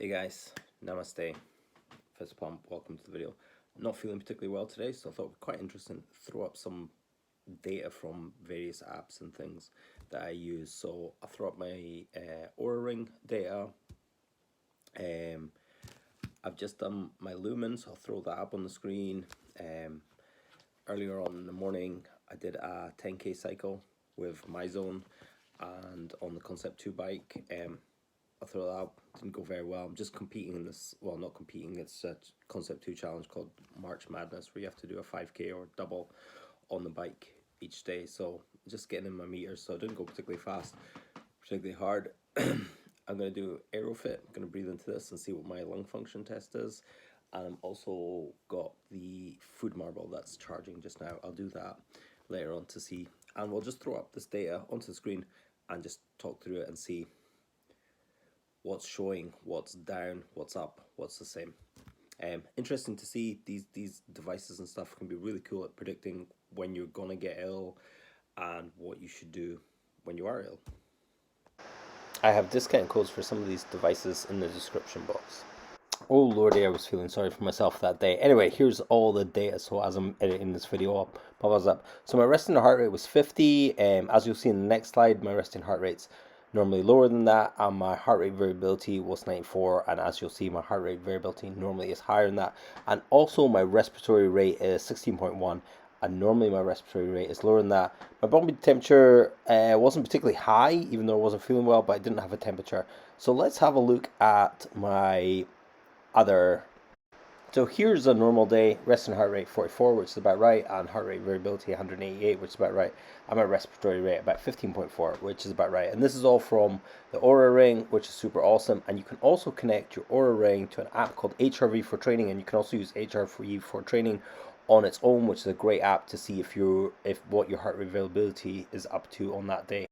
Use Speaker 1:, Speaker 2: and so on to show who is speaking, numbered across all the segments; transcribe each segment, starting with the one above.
Speaker 1: Hey guys, namaste. Fist pump, welcome to the video. Not feeling particularly well today, so I thought it would be quite interesting to throw up some data from various apps and things that I use. So I throw up my Oura ring data. I've just done my Lumen, so I'll throw that up on the screen. Earlier on in the morning, I did a 10k cycle with my zone, and on the Concept 2 bike. I throw that up, didn't go very well. I'm just competing in this, well, not competing, it's a Concept 2 challenge called March Madness, where you have to do a 5k or double on the bike each day. So just getting in my meters, so I didn't go particularly fast, particularly hard. I'm going to do Airofit. I'm going to breathe into this and see what my lung function test is. And I'm also got the food marble that's charging just now. I'll do that later on to see. And we'll just throw up this data onto the screen and just talk through it and see what's showing, what's down, what's up, what's the same. Interesting to see these devices and stuff can be really cool at predicting when you're gonna get ill and what you should do when you are ill. I have discount codes for some of these devices in the description box. Oh lordy, I was feeling sorry for myself that day. Anyway, here's all the data. So as I'm editing this video up, pop up. So my resting heart rate was 50. As you'll see in the next slide, my resting heart rate's normally lower than that, and my heart rate variability was 94, and as you'll see, my heart rate variability normally is higher than that. And also my respiratory rate is 16.1, and normally my respiratory rate is lower than that. My body temperature wasn't particularly high, even though I wasn't feeling well, but I didn't have a temperature. So let's have a look at my other. So here's a normal day. Resting heart rate 44, which is about right, and heart rate variability 188, which is about right. And my respiratory rate about 15.4, which is about right. And this is all from the Oura ring, which is super awesome. And you can also connect your Oura ring to an app called HRV for training, and you can also use HRV for training on its own, which is a great app to see if what your heart rate variability is up to on that day.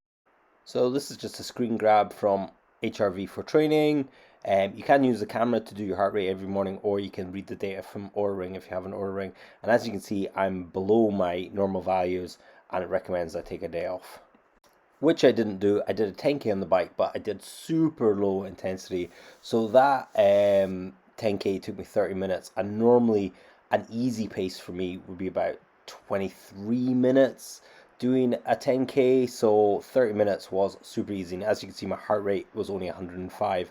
Speaker 1: So this is just a screen grab from HRV for training. You can use the camera to do your heart rate every morning, or you can read the data from Oura ring if you have an Oura ring. And as you can see, I'm below my normal values, and it recommends I take a day off, which I didn't do. I did a 10k on the bike, but I did super low intensity. So that 10k took me 30 minutes, and normally an easy pace for me would be about 23 minutes doing a 10k. So 30 minutes was super easy, and as you can see, my heart rate was only 105.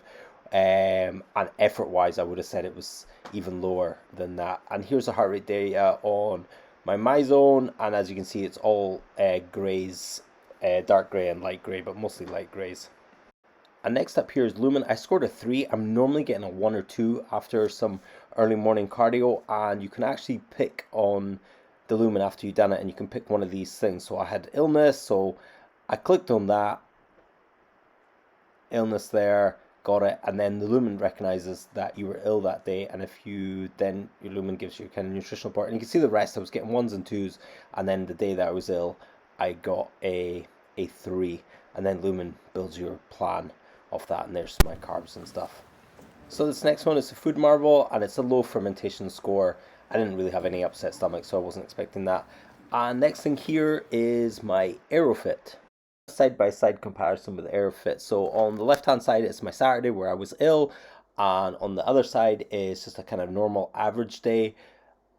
Speaker 1: And effort wise, I would have said it was even lower than that. And here's the heart rate data on my zone, and as you can see, it's all grays, dark gray and light gray, but mostly light grays. And next up here is Lumen. I scored a 3. I'm normally getting a 1 or 2 after some early morning cardio, and you can actually pick on the Lumen after you've done it, and you can pick one of these things. So I had illness, so I clicked on that, illness there, got it, and then the Lumen recognizes that you were ill that day, and if you then, your Lumen gives you kind of nutritional report, and you can see the rest. I was getting 1s and 2s, and then the day that I was ill, I got a 3, and then Lumen builds your plan of that, and there's my carbs and stuff. So this next one is a food marble, and it's a low fermentation score. I didn't really have any upset stomach, so I wasn't expecting that. And next thing here is my Airofit. Side-by-side comparison with Airofit. So on the left-hand side, it's my Saturday where I was ill, and on the other side is just a kind of normal average day.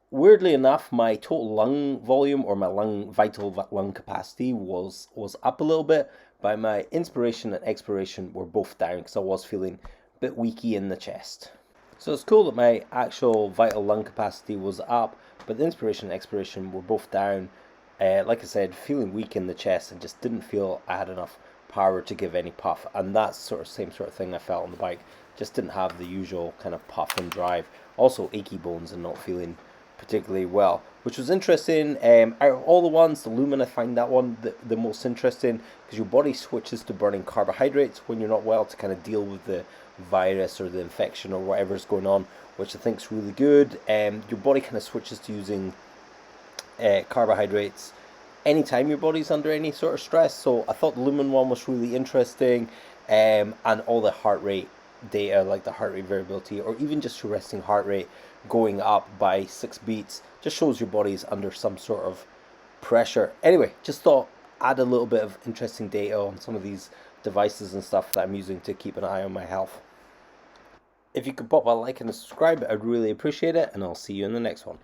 Speaker 1: Weirdly enough, my total lung volume, or my vital lung capacity, was up a little bit, but my inspiration and expiration were both down because I was feeling a bit weaky in the chest. So it's cool that my actual vital lung capacity was up, but the inspiration and expiration were both down. Like I said, feeling weak in the chest and just didn't feel I had enough power to give any puff. And that's same sort of thing I felt on the bike. Just didn't have the usual kind of puff and drive. Also achy bones and not feeling particularly well, which was interesting. Out of all the ones, the Lumen, I find that one the most interesting, because your body switches to burning carbohydrates when you're not well to kind of deal with the virus or the infection or whatever's going on, which I think is really good. Your body kind of switches to using carbohydrates anytime your body's under any sort of stress. So I thought the Lumen one was really interesting, and all the heart rate data, like the heart rate variability, or even just your resting heart rate going up by 6 beats, just shows your body's under some sort of pressure. Anyway, just thought add a little bit of interesting data on some of these devices and stuff that I'm using to keep an eye on my health. If you could pop a like and a subscribe, I'd really appreciate it, and I'll see you in the next one.